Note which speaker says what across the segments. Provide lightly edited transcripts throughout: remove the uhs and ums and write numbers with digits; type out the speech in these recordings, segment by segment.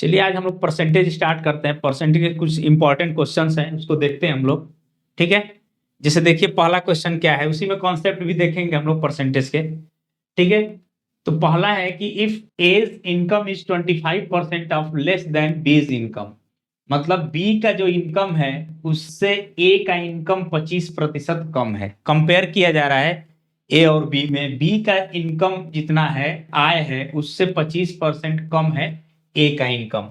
Speaker 1: चलिए आज हम लोग परसेंटेज स्टार्ट करते हैं। परसेंटेज के कुछ इंपॉर्टेंट क्वेश्चंस हैं, उसको देखते हैं हम लोग। ठीक है, जैसे देखिए पहला क्वेश्चन क्या है, उसी में कॉन्सेप्ट भी देखेंगे हम लोग परसेंटेज के। ठीक है, तो पहला है कि if A's income is 25% of less than B's income, मतलब बी का जो इनकम है उससे ए का इनकम 25% कम है। कंपेयर किया जा रहा है ए और बी में, बी का इनकम जितना है आय है उससे 25% कम है ए का income.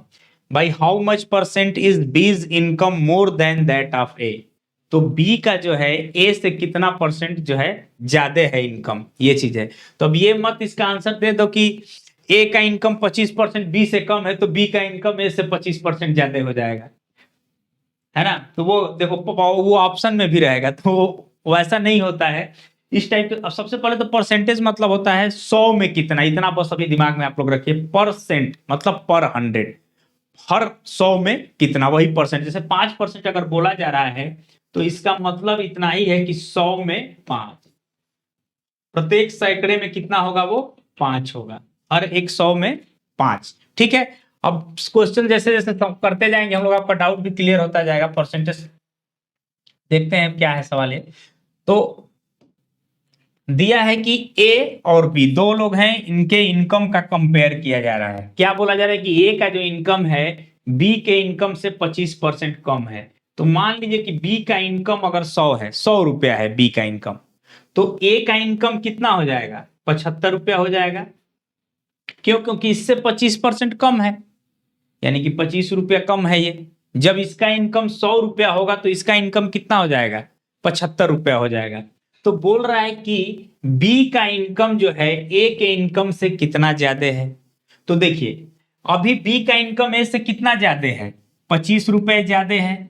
Speaker 1: By how much percent is B's income more than that of A, तो बी का जो है ए से कितना परसेंट जो है ज्यादा है इनकम, ये चीज है। तो अब ये मत इसका आंसर दे दो कि ए का इनकम 25% बी से कम है तो बी का इनकम ए से 25% ज्यादा हो जाएगा, है ना। तो वो देखो वो ऑप्शन में भी रहेगा, तो वैसा नहीं होता है इस टाइप के। अब सबसे पहले तो परसेंटेज मतलब होता है 100 में कितना, इतना बस अभी दिमाग में आप लोग रखिए। परसेंट मतलब पर 100, हर 100 में कितना, वही परसेंट। जैसे 5% अगर बोला जा रहा है तो इसका मतलब इतना ही है कि 100 में 5, प्रत्येक सैकड़े में कितना होगा, वो 5 होगा, हर एक 100 में 5। ठीक है, अब क्वेश्चन जैसे जैसे करते जाएंगे हम लोग, आपका डाउट भी क्लियर होता जाएगा। परसेंटेज देखते हैं क्या है सवाल ये। तो दिया है कि ए और बी दो लोग हैं, इनके इनकम का कंपेयर किया जा रहा है। क्या बोला जा रहा है कि ए का जो इनकम है बी के इनकम से 25% कम है। तो मान लीजिए कि बी का इनकम अगर 100 है, 100 रुपया है बी का इनकम, तो ए का इनकम कितना हो जाएगा, 75 रुपया हो जाएगा। क्यों? क्योंकि इससे 25% कम है, यानी कि 25 रुपया कम है ये। जब इसका इनकम 100 रुपया होगा तो इसका इनकम कितना हो जाएगा, 75 रुपया हो जाएगा। तो बोल रहा है कि बी का इनकम जो है ए के इनकम से कितना ज्यादा है। तो देखिए अभी बी का इनकम ए से कितना ज्यादा है, 25 रुपए ज्यादा है।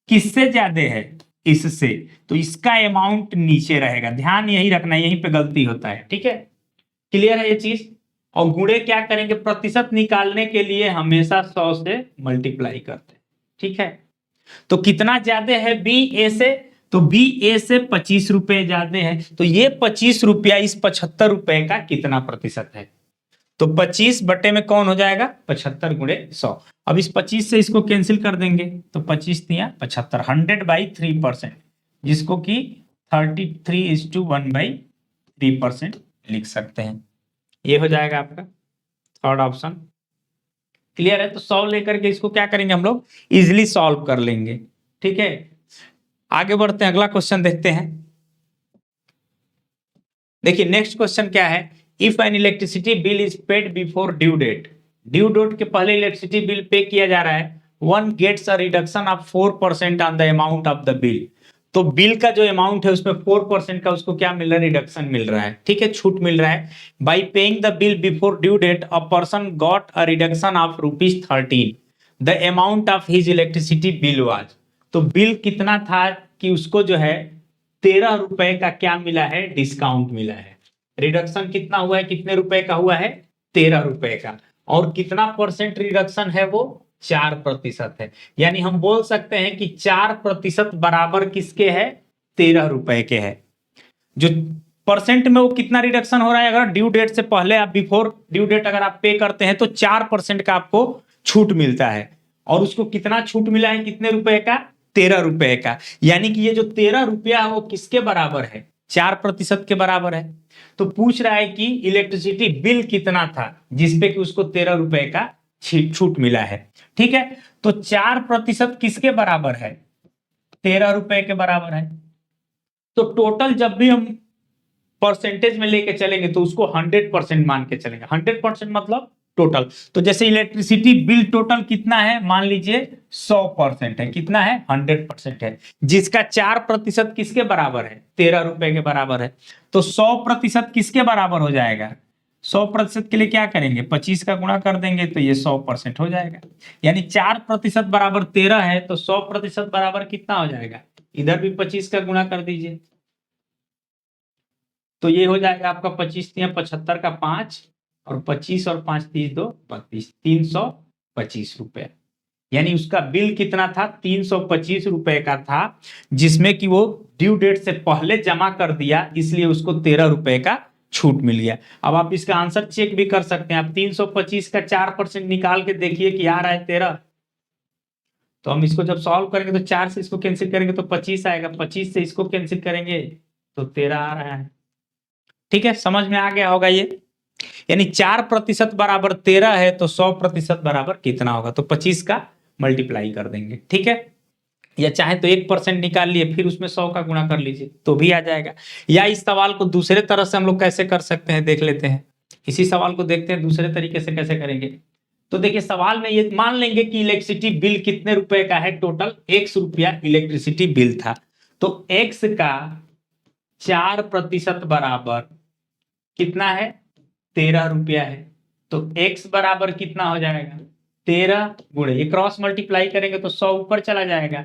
Speaker 1: किससे ज्यादा है, इससे। तो इसका अमाउंट नीचे रहेगा, ध्यान यही रखना, यहीं पे गलती होता है। ठीक है, क्लियर है ये चीज। और गुणे क्या करेंगे, प्रतिशत निकालने के लिए हमेशा 100 से मल्टीप्लाई करते हैं। ठीक है, तो कितना ज्यादा है बी ए से, तो बी ए से 25 रुपए ज्यादा है। तो ये 25 रुपया इस 75 रुपए का कितना प्रतिशत है, तो 25 बटे में कौन हो जाएगा, 75 गुणे 100। अब इस 25 से इसको कैंसिल कर देंगे तो 25 दिया 75, 100/3%, जिसको कि 33:1/3% लिख सकते हैं। ये हो जाएगा आपका थर्ड ऑप्शन। क्लियर है, तो सॉल्व लेकर के इसको क्या करेंगे हम लोग, इजिली सॉल्व कर लेंगे। ठीक है, आगे बढ़ते हैं, अगला क्वेश्चन देखते हैं। देखिए नेक्स्ट क्वेश्चन क्या है, if an electricity bill is paid before due date, due date के पहले इलेक्ट्रिसिटी बिल पे किया जा रहा है, one gets a reduction of 4% on the amount of the bill. तो बिल का जो अमाउंट है उसमें 4% का उसको क्या मिल रहा है, रिडक्शन मिल रहा है। ठीक है, छूट मिल रहा है। By paying the bill before due date a person got a reduction of ₹13, the amount of his electricity bill was. तो बिल कितना था कि उसको जो है 13 रुपए का क्या मिला है, डिस्काउंट मिला है। रिडक्शन कितना हुआ है, कितने रुपए का हुआ है, 13 रुपए का। और कितना परसेंट रिडक्शन है, वो 4% है। यानी हम बोल सकते हैं कि 4% बराबर किसके है, 13 रुपए के है। जो परसेंट में वो कितना रिडक्शन हो रहा है, अगर ड्यू डेट से पहले आप बिफोर ड्यू डेट अगर आप पे करते हैं तो 4% का आपको छूट मिलता है। और उसको कितना छूट मिला है, कितने रुपए का, 13 रुपए का। यानी कि ये जो 13 रुपया है वो किसके बराबर है, 4% के बराबर है। तो पूछ रहा है कि इलेक्ट्रिसिटी बिल कितना था जिसपे कि उसको 13 रुपए का छूट मिला है। ठीक है, तो 4% किसके बराबर है, 13 रुपए के बराबर है। तो टोटल जब भी हम परसेंटेज में लेके चलेंगे तो उसको 100% मान के चलेंगे। 100% मतलब टोटल। तो जैसे इलेक्ट्रिसिटी बिल टोटल कितना है, मान लीजिए 100% है, कितना है, 100% है, जिसका 4% किसके बराबर है, 13 रुपए के बराबर है। तो 100% किसके बराबर हो जाएगा, 100% के लिए क्या करेंगे, 25 का गुणा कर देंगे तो ये 100% हो जाएगा। यानी 4% बराबर 13 है, तो 100% बराबर कितना हो जाएगा, इधर भी 25 का गुणा कर दीजिए तो ये हो जाएगा आपका 25 या 75 का 5, और 25 और 5 30 2 32, 325 रुपए। यानी उसका बिल कितना था, 325 रुपए का था, जिसमें कि वो ड्यू डेट से पहले जमा कर दिया, इसलिए उसको 13 रुपए का छूट मिल गया। अब आप इसका आंसर चेक भी कर सकते हैं। आप 325 का 4% निकाल के देखिए कि आ रहा है 13। तो हम इसको जब सॉल्व करेंगे तो 4 से इसको कैंसिल करेंगे तो 25 आएगा, 25 से इसको कैंसिल करेंगे तो 13 आ रहा है। ठीक है, समझ में आ गया होगा ये। यानी 4% बराबर 13 है तो 100% बराबर कितना होगा, तो 25 का मल्टीप्लाई कर देंगे। ठीक है, या चाहे तो 1% निकाल लिए फिर उसमें 100 का गुणा कर लीजिए तो भी आ जाएगा। या इस सवाल को दूसरे तरह से हम लोग कैसे कर सकते हैं देख लेते हैं। इसी सवाल को देखते हैं दूसरे तरीके से कैसे करेंगे। तो देखिए सवाल में ये मान लेंगे कि इलेक्ट्रिसिटी बिल कितने रुपए का है, टोटल x रुपया इलेक्ट्रिसिटी बिल था। तो x का 4% बराबर कितना है, 13 रुपया है। तो x बराबर कितना हो जाएगा, 13 गुणे ये क्रॉस मल्टीप्लाई करेंगे तो 100 ऊपर चला जाएगा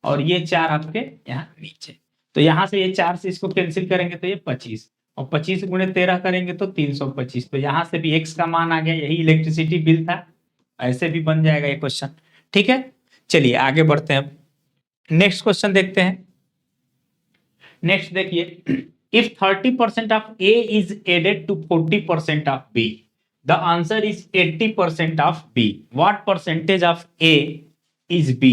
Speaker 1: और ये 4 आपके यहाँ नीचे। तो यहाँ से ये 4 से इसको कैंसिल करेंगे तो ये 25 और 25 गुणे 13 करेंगे तो 325। तो यहाँ से भी x का मान आ गया, यही इलेक्ट्रिसिटी बिल था। ऐसे भी बन जाएगा ये क्वेश्चन। ठीक है, चलिए आगे बढ़ते हैं, नेक्स्ट क्वेश्चन देखते हैं। नेक्स्ट देखिए, if 30% of A is added to 40% of B, the answer is 80% of B. What percentage of A is B?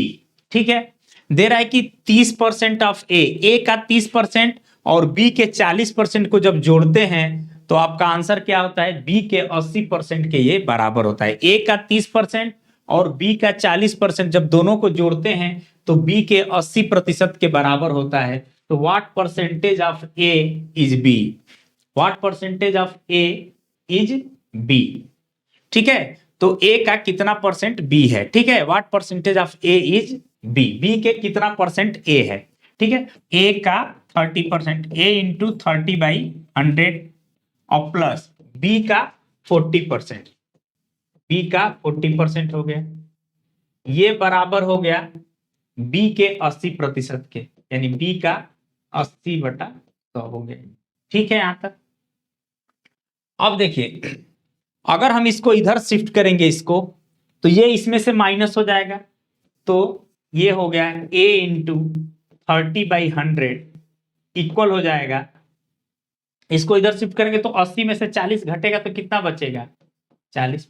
Speaker 1: ठीक है, दे रहा है कि 30% ऑफ ए का 30% और बी के 40% को जब जोड़ते हैं तो आपका आंसर क्या होता है, बी के 80% के ये बराबर होता है। ए का 30% और बी का 40% जब दोनों को जोड़ते हैं तो बी के 80% के बराबर होता है। तो what percentage of A is B, what percentage of A is B. ठीक है, तो ए का कितना परसेंट बी है। ठीक है, what percentage of A is B, B के कितना परसेंट ए है। ठीक है, ए का 30%, ए इंटू 30/100 और प्लस बी का 40%, बी का 40% हो गया, ये बराबर हो गया बी के 80% के, यानी बी का 80/100 हो गया। ठीक है यहां तक। अब देखिए अगर हम इसको इधर शिफ्ट करेंगे इसको, तो ये इसमें से माइनस हो जाएगा, तो ये हो गया a इंटू 30/100 इक्वल हो जाएगा, इसको इधर शिफ्ट करेंगे तो 80 में से 40 घटेगा तो कितना बचेगा, 40।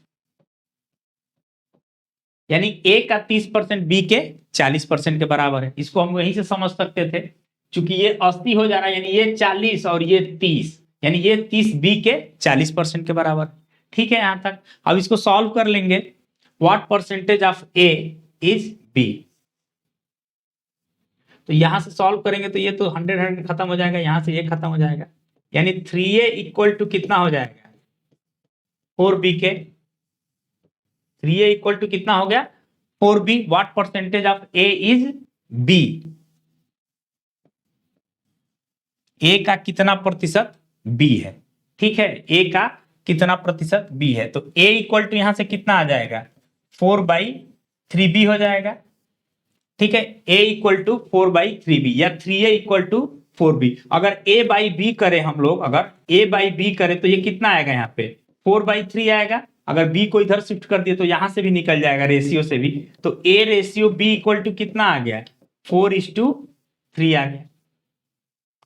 Speaker 1: यानी a का 30% b के 40% के बराबर है। इसको हम वहीं से समझ सकते थे, क्योंकि ये 80 हो जा रहा है, यानी ये 40 और ये 30, यानी ये 30 b के 40% के बराबर। ठीक है यहां तक। अब इसको सॉल्व कर लेंगे, what percentage of a is b। तो यहां से सॉल्व करेंगे तो ये तो 100 खत्म हो जाएगा, यहां से ये खत्म हो जाएगा, यानी 3a इक्वल टू कितना हो जाएगा, 4b के। 3a इक्वल टू कितना हो गया, 4b। What percentage of a is b, a का कितना प्रतिशत b है। ठीक है, a का कितना प्रतिशत b है, तो a इक्वल टू यहां से कितना आ जाएगा, 4/3b हो जाएगा। ठीक है, a इक्वल टू 4/3b या 3a इक्वल टू 4b। अगर a बाई बी करें हम लोग, अगर a बाई बी करें तो ये कितना आएगा, यहाँ पे 4/3 आएगा। अगर b को इधर शिफ्ट कर दिए तो यहां से भी निकल जाएगा, रेशियो से भी। तो a ratio b equal to कितना आ गया, 4:3 आ गया।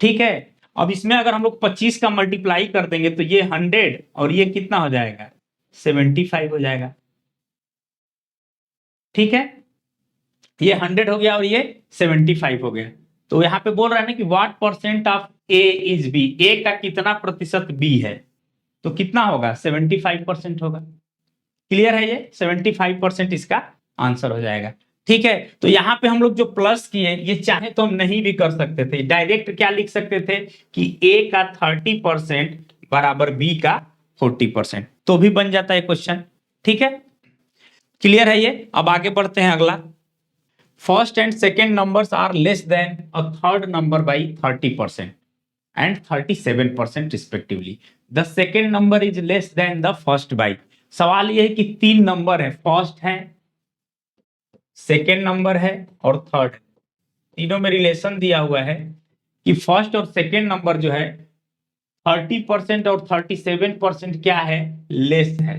Speaker 1: ठीक है, अब इसमें अगर हम लोग 25 का मल्टीप्लाई कर देंगे तो ये 100 और ये कितना हो जाएगा, 75 हो जाएगा। ठीक है, ये 100 हो गया और ये 75 हो गया। तो यहाँ पे बोल रहा है ना कि what percent of A is B, A का कितना प्रतिशत बी है, तो कितना होगा, 75% होगा। क्लियर है, ये 75% इसका आंसर हो जाएगा। ठीक है, तो यहाँ पे हम लोग जो प्लस किए, ये चाहे तो हम नहीं भी कर सकते थे, डायरेक्ट क्या लिख सकते थे कि ए का 30% बराबर बी का 40%, तो भी बन जाता है क्वेश्चन। ठीक है, क्लियर है ये। अब आगे बढ़ते हैं अगला। First and second numbers are less than a third number by 30% and 37% respectively. The second number is less than the first by. सवाल यह है कि 3 नंबर है, फर्स्ट है, सेकेंड नंबर है और थर्ड। तीनों में रिलेशन दिया हुआ है कि फर्स्ट और सेकेंड नंबर जो है 30% और 37% क्या है, लेस है।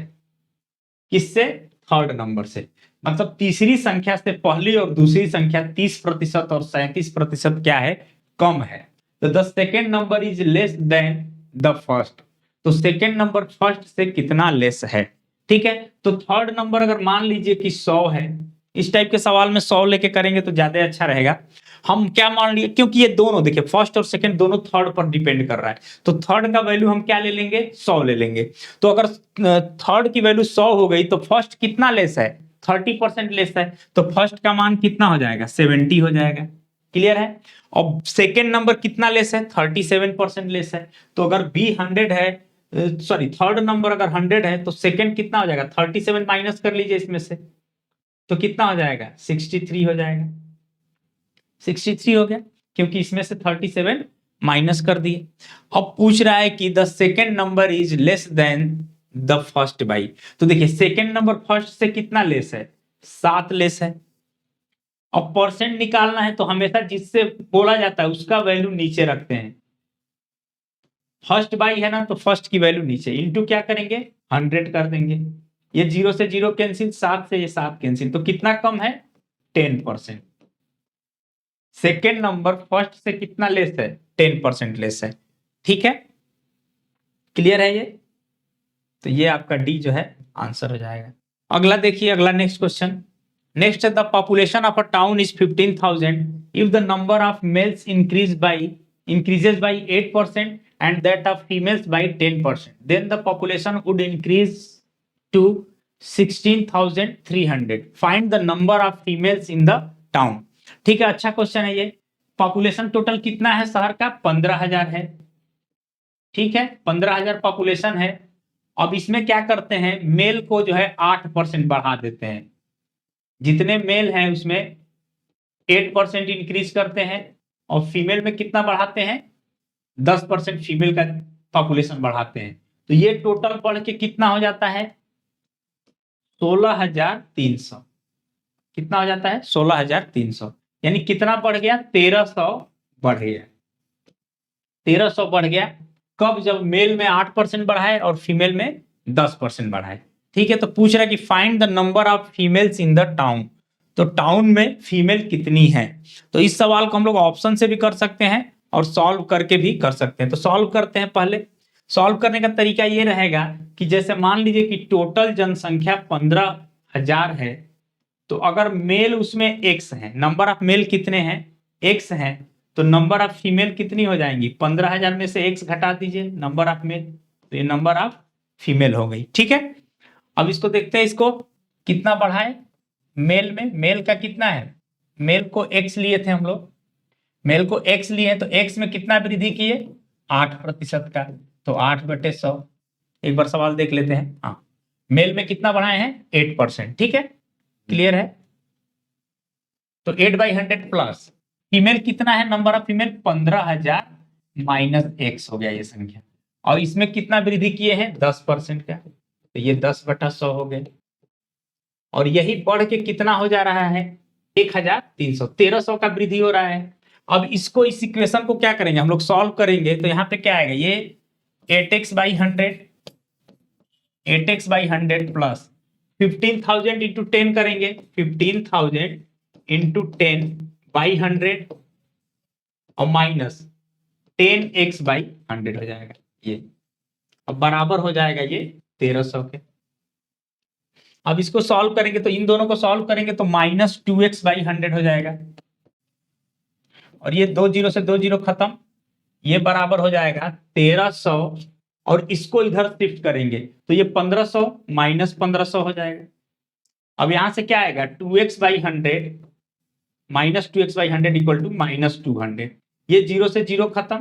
Speaker 1: किससे, थर्ड नंबर से। मतलब तीसरी संख्या से पहली और दूसरी संख्या 30% और 37% क्या है, कम है। तो the second number is less than the first. तो सेकेंड नंबर फर्स्ट से कितना लेस है। ठीक है, तो थर्ड नंबर अगर मान लीजिए कि 100 है, इस टाइप के सवाल में 100 लेके करेंगे तो ज्यादा अच्छा रहेगा। हम क्या मान लिए, क्योंकि ये दोनों देखिए फर्स्ट और सेकंड दोनों थर्ड पर डिपेंड कर रहा है, तो थर्ड का वैल्यू हम क्या ले लेंगे, 100 ले लेंगे। तो अगर थर्ड की वैल्यू 100 हो गई तो फर्स्ट कितना लेस है, 30% लेस है, तो फर्स्ट का मान कितना हो जाएगा, 70 हो जाएगा। क्लियर है। और सेकेंड नंबर कितना लेस है, 37% लेस है। तो अगर बी 100 है, सॉरी थर्ड नंबर अगर 100 है तो सेकेंड कितना हो जाएगा, 37 माइनस कर लीजिए इसमें से, तो कितना हो जाएगा, 63 हो जाएगा। 63 हो गया, क्योंकि इसमें से 37 माइनस कर दिए। अब पूछ रहा है कि the second number is less than the first by. तो देखिए सेकेंड नंबर फर्स्ट से कितना लेस है, 7 लेस है। अब परसेंट निकालना है तो हमेशा जिससे बोला जाता है उसका वैल्यू नीचे रखते हैं। फर्स्ट बाई है ना, तो फर्स्ट की वैल्यू नीचे, इंटू क्या करेंगे, 100 कर देंगे। ये 0 से 0 कैंसिल, 7 से ये 7 कैंसिल, तो कितना कम है, 10%। सेकेंड नंबर फर्स्ट से कितना लेस है, 10% लेस है। ठीक है, क्लियर है ये। तो ये आपका डी जो है आंसर हो जाएगा। अगला देखिए, अगला next question. Next the population of a town is 15,000 if the number of males increases by 8% and that of females by 10%, then the population would increase to 16,300. Find the number of females in the town. ठीक है, अच्छा question है ये। Population total कितना है शहर का, 15,000 है। ठीक है, 15,000 पॉपुलेशन है। अब इसमें क्या करते हैं, मेल को जो है 8% बढ़ा देते हैं, जितने मेल हैं उसमें 8% इंक्रीज करते हैं, और फीमेल में कितना बढ़ाते हैं, 10% फीमेल का पॉपुलेशन बढ़ाते हैं। तो ये टोटल बढ़ के कितना हो जाता है, 16,300। कितना हो जाता है, 16,300। यानी कितना बढ़ गया, 1300 बढ़ गया। 1300 बढ़ गया कब, जब मेल में 8% बढ़ाए और फीमेल में 10% बढ़ाए। ठीक है, तो पूछ रहा है कि find the number of females in the town. तो टाउन में फीमेल कितनी है। तो इस सवाल को हम लोग ऑप्शन से भी कर सकते हैं और सॉल्व करके भी कर सकते हैं। तो सॉल्व करते हैं। पहले सॉल्व करने का तरीका ये रहेगा कि जैसे मान लीजिए कि टोटल जनसंख्या 15,000 है, तो अगर मेल उसमें एक्स है, नंबर ऑफ मेल कितने हैं, एक्स हैं, तो नंबर ऑफ फीमेल कितनी हो जाएंगी, 15,000 में से एक्स घटा दीजिए नंबर ऑफ मेल, तो ये नंबर ऑफ फीमेल हो गई। ठीक है, अब इसको देखते हैं, इसको कितना बढ़ाए, मेल में मेल का कितना है, मेल को एक्स लिए थे हम लोग, मेल को एक्स लिए तो एक्स में कितना वृद्धि किए, 8% का, तो 8/100। एक बार सवाल देख लेते हैं। हाँ, मेल में कितना बढ़ाए हैं, 8%। ठीक है, क्लियर है। तो 8/100 प्लस फीमेल कितना है, number of female 15,000 minus x हो गया ये संख्या, और इसमें कितना वृद्धि किए हैं, 10% का, तो ये 10/100 हो गए। और यही बढ़ के कितना हो जा रहा है, 1,300, 1,300 का वृद्धि हो रहा है। अब इसको, इस इक्वेशन को क्या करेंगे हम लोग, सॉल्व करेंगे। तो यहाँ पे क्या आएगा, ये 8x/100, 8x/100 प्लस 15,000 इंटू 10 करेंगे, 15,000 इंटू 10/100 और माइनस 10x/100 हो जाएगा ये। अब बराबर हो जाएगा ये 1,300 के। अब इसको सॉल्व करेंगे, तो इन दोनों को सॉल्व करेंगे तो -2x/100 हो जाएगा, और ये 2 0 से 2 0 खत्म, ये बराबर हो जाएगा 1,300, और इसको इधर शिफ्ट करेंगे तो ये 1,500 माइनस 1,500 हो जाएगा। अब यहां से क्या आएगा, 2x/100 minus 2x/100 equal to -200, ये 0 से 0 खत्म।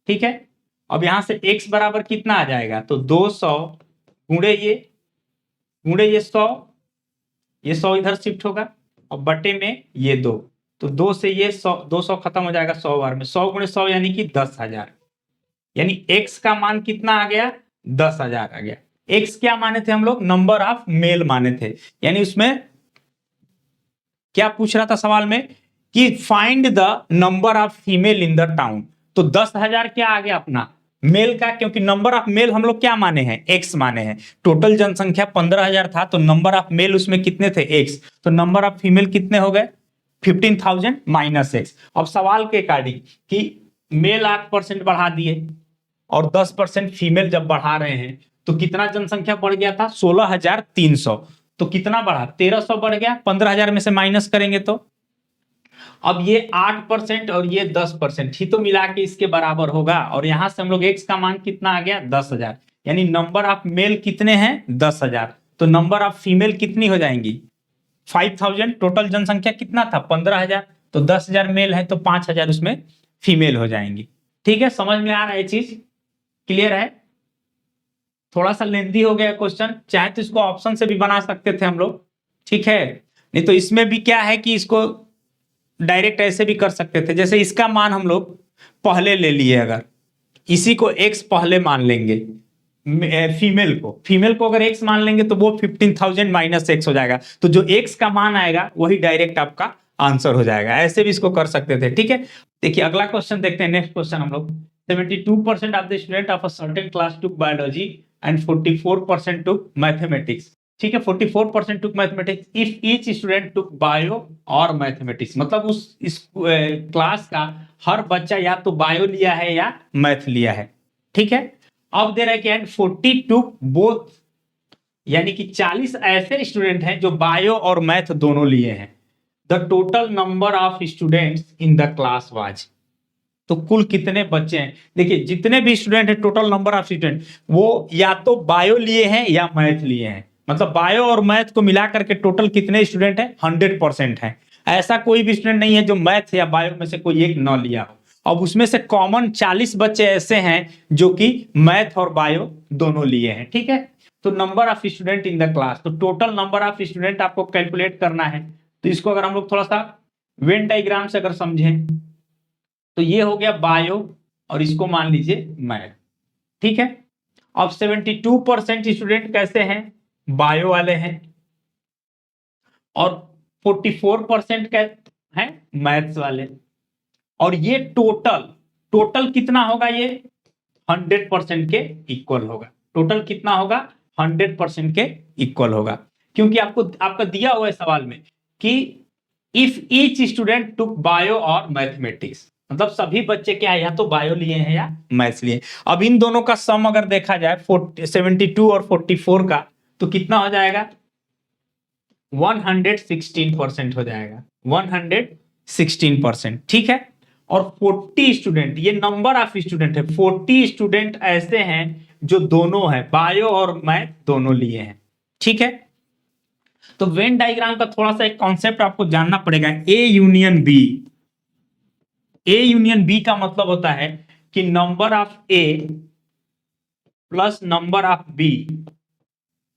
Speaker 1: ठीक है, अब यहां से x बराबर कितना आ जाएगा, तो 200 गुणे ये 100, ये 100 इधर शिफ्ट होगा, और बटे में ये 2, तो 2 से ये 100, 200 खत्म हो जाएगा 100 बार में, 100 गुणे 100 यानी कि 10,000, यानी x का मान कितना आ गया, 10,000 आ गया। x क्या माने थे हम लोग, नंबर ऑफ मेल माने थे, यानी उसमें क्या पूछ रहा था सवाल में कि find the number of female in the town. तो 10,000 क्या आ गया अपना मेल का, क्योंकि नंबर ऑफ मेल हम लोग क्या माने हैं, एक्स माने हैं। टोटल जनसंख्या 15,000 था, तो नंबर ऑफ मेल उसमें कितने थे, एक्स, तो नंबर ऑफ फीमेल कितने हो गए, 15,000 माइनस एक्स। अब सवाल के अकॉर्डिंग कि मेल 8% बढ़ा दिए और 10% फीमेल जब बढ़ा रहे हैं तो कितना जनसंख्या बढ़ गया था? 16,300। तो कितना बढ़ा? 1300 बढ़ गया। 15,000 में से माइनस करेंगे तो अब ये 8% और ये 10% ही तो मिला के इसके बराबर होगा। और यहां से हम लोग x का मान कितना आ गया? 10,000। यानी नंबर ऑफ मेल कितने हैं? 10,000। तो नंबर ऑफ फीमेल कितनी हो जाएंगी? 5,000। टोटल जनसंख्या कितना था? 15,000। तो 10,000 मेल है तो 5,000 उसमें फीमेल हो जाएंगी। ठीक है, समझ में आ रहा है? चीज क्लियर है? थोड़ा सा लेंथी हो गया क्वेश्चन, चाहे तो इसको ऑप्शन से भी बना सकते थे हम लोग, ठीक है। नहीं तो इसमें भी क्या है कि इसको डायरेक्ट ऐसे भी कर सकते थे। जैसे इसका मान हम लोग पहले ले लिए, अगर इसी को x पहले मान लेंगे, फीमेल को अगर x मान लेंगे तो वो 15,000 माइनस x हो जाएगा। तो जो x का मान आएगा वही डायरेक्ट आपका आंसर हो जाएगा। ऐसे भी इसको कर सकते थे, ठीक है। देखिए अगला क्वेश्चन देखते हैं। नेक्स्ट क्वेश्चन हम लोग 72% of the student of a certain class took biology and 44% took mathematics. ठीक है, 44% took mathematics if each student took bio और मैथमेटिक्स। मतलब उस इस क्लास का हर बच्चा या तो बायो लिया है या मैथ लिया है, ठीक है। अब दे रहा है कि 40 टुक बोथ, यानी कि 40 ऐसे स्टूडेंट हैं जो बायो और मैथ दोनों लिए हैं। The total number of students in the class was. तो कुल कितने बच्चे हैं? देखिए जितने भी स्टूडेंट है, टोटल नंबर ऑफ स्टूडेंट, वो या तो बायो लिए हैं या मैथ लिए हैं। मतलब बायो और मैथ को मिलाकर के टोटल कितने स्टूडेंट हैं? 100% है। ऐसा कोई भी स्टूडेंट नहीं है जो मैथ या बायो में से कोई एक न लिया हो। अब उसमें से कॉमन 40 बच्चे ऐसे हैं जो कि मैथ और बायो दोनों लिए हैं, ठीक है। तो number of student in the class, तो टोटल नंबर ऑफ स्टूडेंट आपको कैलकुलेट करना है। तो इसको अगर हम लोग थोड़ा सा वेन डायग्राम से अगर समझें तो ये हो गया बायो और इसको मान लीजिए मैथ, ठीक है। अब 72% स्टूडेंट कैसे हैं? बायो वाले हैं और 44% क्या है? मैथ्स वाले। और ये टोटल टोटल कितना होगा? ये 100% के इक्वल होगा। टोटल कितना होगा? 100% के इक्वल होगा। क्योंकि आपको आपका दिया हुआ है सवाल में कि if each student took bio और मैथमेटिक्स, मतलब सभी बच्चे क्या है, या तो बायो लिए हैं या मैथ्स लिए। अब इन दोनों का सम अगर देखा जाए 72 और 44 का, तो कितना हो जाएगा? 116% हो जाएगा। 116%, ठीक है। और 40 स्टूडेंट, ये नंबर ऑफ स्टूडेंट है, 40 स्टूडेंट ऐसे हैं जो दोनों है बायो और मैथ दोनों लिए हैं, ठीक है। तो वेन डायग्राम का थोड़ा सा एक कॉन्सेप्ट आपको जानना पड़ेगा। A union B, A union B का मतलब होता है कि number of A plus number of B,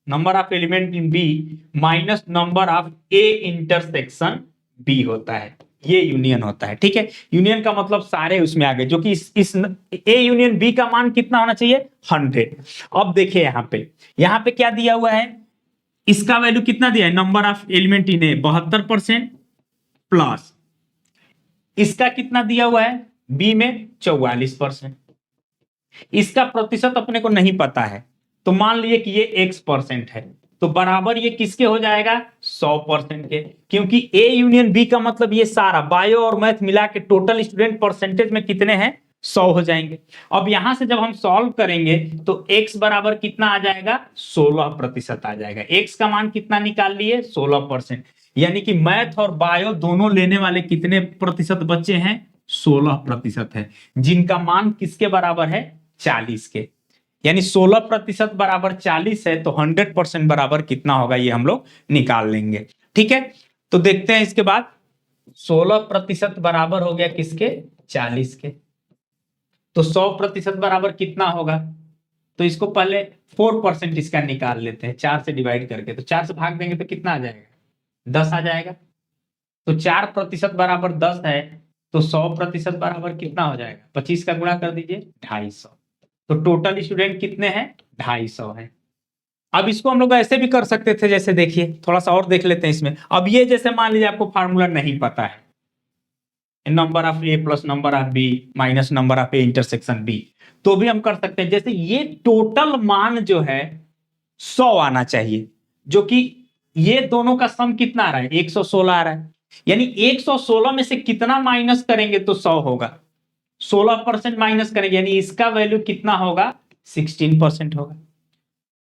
Speaker 1: number of element in B minus number of A intersection B होता है। ये यूनियन होता है, ठीक है। यूनियन का मतलब सारे उसमें आ गए, जो कि इस ए यूनियन बी का मान कितना होना चाहिए? 100। अब देखिए यहाँ पे क्या दिया हुआ है? इसका वैल्यू कितना दिया है? Number of element in A 72% plus इसका कितना दिया हुआ है? बी में 44%। इसका प्रतिशत अपने को नहीं पता है, तो मान लिए कि ये x% है, तो बराबर ये किसके हो जाएगा? 100% के। क्योंकि ए यूनियन बी का मतलब ये सारा बायो और मैथ मिला के टोटल स्टूडेंट परसेंटेज में कितने हैं? 100 हो जाएंगे। अब यहां से जब हम सॉल्व करेंगे तो x बराबर कितना आ जाएगा? 16% आ जाएगा। x का मान कितना निकाल लिए? 16%। यानी कि मैथ और बायो दोनों लेने वाले कितने प्रतिशत बच्चे हैं? 16% है, जिनका मान किसके बराबर है? 40 के। यानी 16% बराबर 40 है, तो 100% बराबर कितना होगा ये हम लोग निकाल लेंगे, ठीक है। तो देखते हैं इसके बाद 16% बराबर हो गया किसके? 40 के। तो 100% बराबर कितना होगा? तो इसको पहले 4% इसका निकाल लेते हैं 4 से डिवाइड करके। तो 4 से भाग देंगे तो कितना आ जाएगा? 10 आ जाएगा। तो 4% बराबर 10 है, तो 100% बराबर कितना हो जाएगा? 25 का गुणा कर दीजिए, 250। तो टोटल स्टूडेंट कितने हैं? 250 है। अब इसको हम लोग ऐसे भी कर सकते थे, जैसे देखिए थोड़ा सा और देख लेते हैं इसमें। अब ये जैसे मान लीजिए आपको फार्मूला नहीं पता है, number of A plus number of B minus number of A intersection B, तो भी हम कर सकते हैं। जैसे ये टोटल मान जो है 100 आना चाहिए, जो कि ये दोनों का सम कितना आ रहा है? 116 आ रहा है। यानी 116 में से कितना माइनस करेंगे तो 100 होगा? 16% माइनस करेंगे यानी इसका वैल्यू कितना होगा, 16% होगा।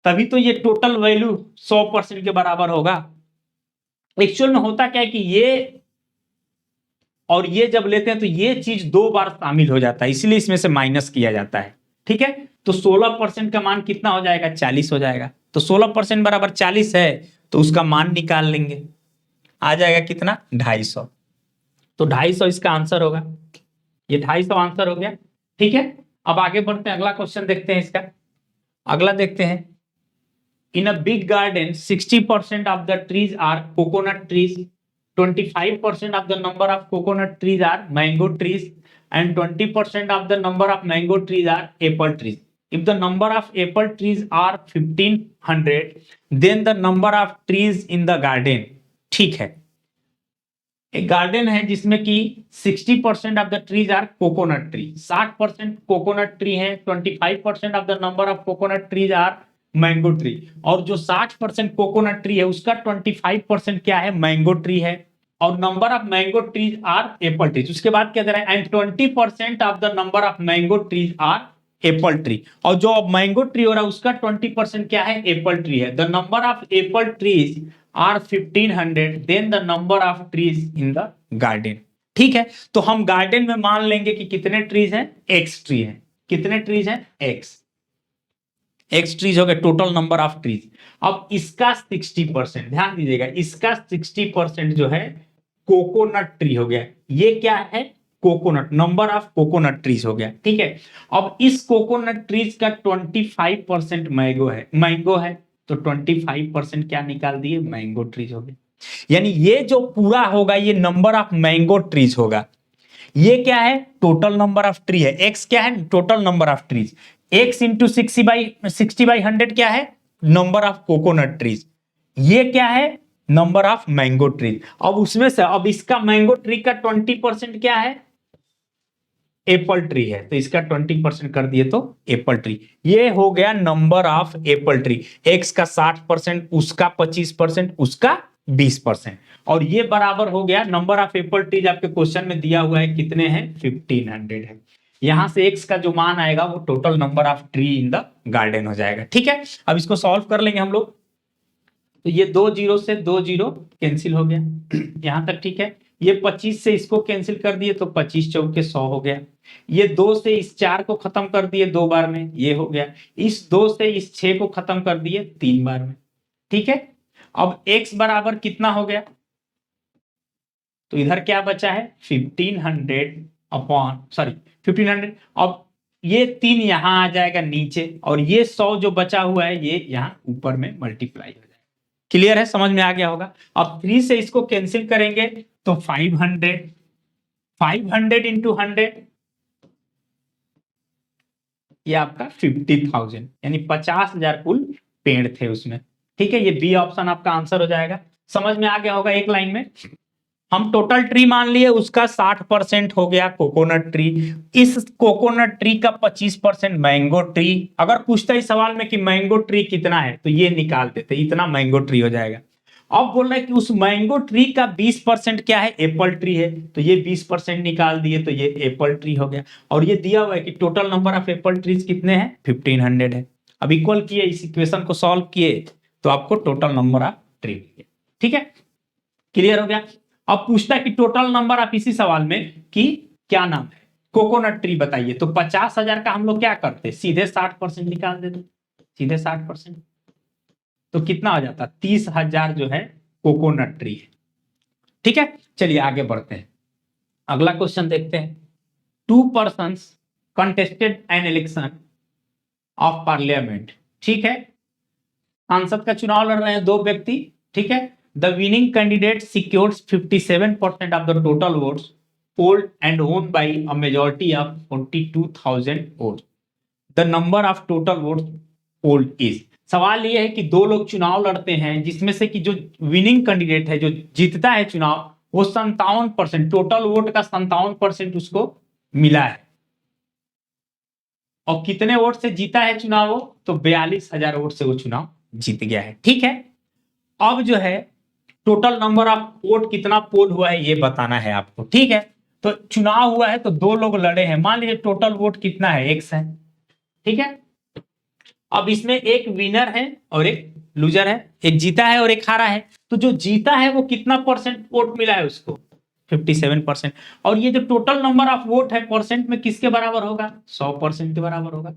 Speaker 1: तभी तो ये टोटल वैल्यू 100% के बराबर होगा। एक्चुअल में होता क्या है कि ये और ये जब लेते हैं तो ये चीज दो बार शामिल हो जाता है, इसलिए इसमें से माइनस किया जाता है। ठीक है, तो 16% का मान कितना हो जाएगा, 40 हो जाएगा। तो 16% बराबर 40 है, तो उसका मान निकाल लेंगे, आ जाएगा कितना, 250। तो 250 इसका आंसर होगा, ये 250 आंसर हो गया। ठीक है, अब आगे बढ़ते हैं, अगला क्वेश्चन देखते हैं इसका। अगला देखते हैं, in a big garden 60% of the trees are coconut trees, 25% of the number of coconut trees are mango trees, and 20% of the number of mango trees are apple trees. If the number of apple trees are 1500, then the number of trees in the garden. ठीक है, एक garden है जिसमें कि 60% of the trees are coconut tree, 60% coconut tree है, 25% of the number of coconut trees are mango tree, और जो 60% coconut tree है उसका 25% क्या है, मैंगो ट्री है, और number of mango trees are apple trees. उसके बाद क्या दे रहा है, and 20% of the number of mango trees are apple tree, और जो अब मैंगो ट्री हो रहा है उसका 20% क्या है, एप्पल ट्री है। The number of apple trees are 1500, then the number of trees in the garden. ठीक है, तो हम गार्डन में मान लेंगे कि कितने ट्रीज हैं, एक्स ट्री है। कितने ट्रीज हैं, एक्स ट्रीज हो गए, टोटल नंबर ऑफ ट्रीज। अब इसका 60%, ध्यान दीजिएगा, इसका 60% जो है कोकोनट ट्री हो गया। ये क्या है, coconut, number of coconut trees हो गया। ठीक है, अब इस कोकोनट ट्रीज का 25% मैंगो है, तो 25% क्या निकाल दिए, मैंगो ट्रीज हो गए। यानी ये जो पूरा होगा ये नंबर ऑफ मैंगो ट्रीज होगा। ये क्या है, टोटल नंबर ऑफ ट्री है, एक्स क्या है, total number of trees, x into 60/100 क्या है, नंबर ऑफ कोकोनट ट्रीज। ये क्या है, नंबर ऑफ मैंगो ट्रीज। अब उसमें से अब इसका मैंगो ट्री का 20% क्या है, एप्पल ट्री है, तो इसका 20% कर दिए तो एप्पल ट्री। ये हो गया number of Apple tree, x का 60%, उसका 25%, उसका 20%, और ये बराबर हो गया नंबर ऑफ एप्पल ट्रीज। आपके क्वेश्चन में दिया हुआ है कितने हैं, 1500 है। यहां से एक्स का जो मान आएगा वो total number of tree in the garden हो जाएगा। ठीक है, अब इसको सॉल्व कर लेंगे हम लोग। तो ये 2 जीरो से 2 जीरो कैंसिल हो गया यहां तक। ठीक है, ये 25 से इसको कैंसिल कर दिए तो 25 चौके 100 हो गया। ये 2 से इस 4 को खत्म कर दिए 2 बार में, ये हो गया। इस 2 से इस 6 को खत्म कर दिए 3 बार में। ठीक है, अब x बराबर कितना हो गया, तो इधर क्या बचा है, 1500। अब ये 3 यहां आ जाएगा नीचे, और ये 100 जो बचा हुआ है ये यहां ऊपर में मल्टीप्लाई हो जाएगा। क्लियर है, समझ में आ गया होगा। अब 3 से इसको कैंसिल करेंगे तो 500 इंटू 100, ये आपका 50,000, यानी 50,000 कुल पेड़ थे उसमें। ठीक है, ये बी ऑप्शन आपका आंसर हो जाएगा। समझ में आ गया होगा। एक लाइन में हम टोटल ट्री मान लिए, उसका 60% हो गया कोकोनट ट्री, इस कोकोनट ट्री का 25% मैंगो ट्री। अगर पूछता है सवाल में कि मैंगो ट्री कितना है तो ये निकाल देते, इतना मैंगो ट्री हो जाएगा। अब बोल रहे हैं कि उस मैंगो ट्री का 20% क्या है, एप्पल ट्री है, तो ये 20% निकाल दिए तो ये एप्पल ट्री हो गया। और ये दिया हुआ है कि total number of apple trees कितने हैं, 1500 है। अब इक्वल किए, इस इक्वेशन को सॉल्व किए तो आपको टोटल नंबर ऑफ ट्री मिल गया। ठीक है, क्लियर हो गया। अब पूछता है कि टोटल नंबर ऑफ, इसी सवाल में कि क्या नाम है, कोकोनट ट्री बताइए, तो 50,000 का हम लोग क्या करते, सीधे 60% निकाल देते, सीधे 60%, तो कितना हो जाता, 30,000 जो है कोकोनट ट्री है। ठीक है, चलिए आगे बढ़ते हैं, अगला क्वेश्चन देखते हैं। 2 persons contested an election of parliament. ठीक है, सांसद का चुनाव लड़ रहे हैं 2 व्यक्ति। ठीक है, the winning candidate secures 57% of the total votes polled and won by a majority of 42,000 votes. The number of total votes polled is. सवाल यह है कि 2 लोग चुनाव लड़ते हैं जिसमें से कि जो विनिंग कैंडिडेट है, जो जीतता है चुनाव, वो 57%, टोटल वोट का 57% उसको मिला है। और कितने वोट से जीता है चुनाव वो, तो 42,000 वोट से वो चुनाव जीत गया है। ठीक है, अब जो है टोटल नंबर ऑफ वोट कितना पोल हुआ है ये बताना है आपको। ठीक है, तो चुनाव हुआ है तो दो लोग लड़े हैं, मान लीजिए टोटल वोट कितना है, एक्स है, ठीक है। अब इसमें एक विनर है और एक लूजर है, एक जीता है और एक हारा है। तो जो जीता है वो कितना परसेंट वोट मिला है उसको, 57%। और ये जो टोटल नंबर ऑफ वोट है परसेंट में किसके बराबर होगा, 100% के बराबर होगा।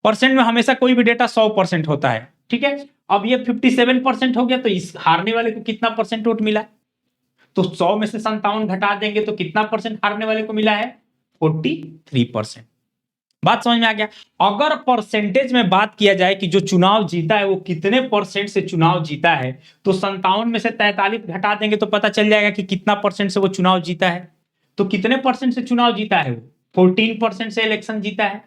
Speaker 1: परसेंट में हमेशा कोई भी डेटा 100% होता है, ठीक है। अब ये 57% हो गया, तो इस हारने वाले को कितना परसेंट वोट मिला, तो 100 में से 57 घटा देंगे तो कितना परसेंट हारने वाले को मिला है, 43%। बात समझ में आ गया। अगर परसेंटेज में बात किया जाए कि जो चुनाव जीता है वो कितने परसेंट से चुनाव जीता है, तो 57 में से 43 घटा देंगे तो पता चल जाएगा कि कितना परसेंट से वो चुनाव जीता है। तो कितने परसेंट से चुनाव जीता है वो, 14% से इलेक्शन जीता है।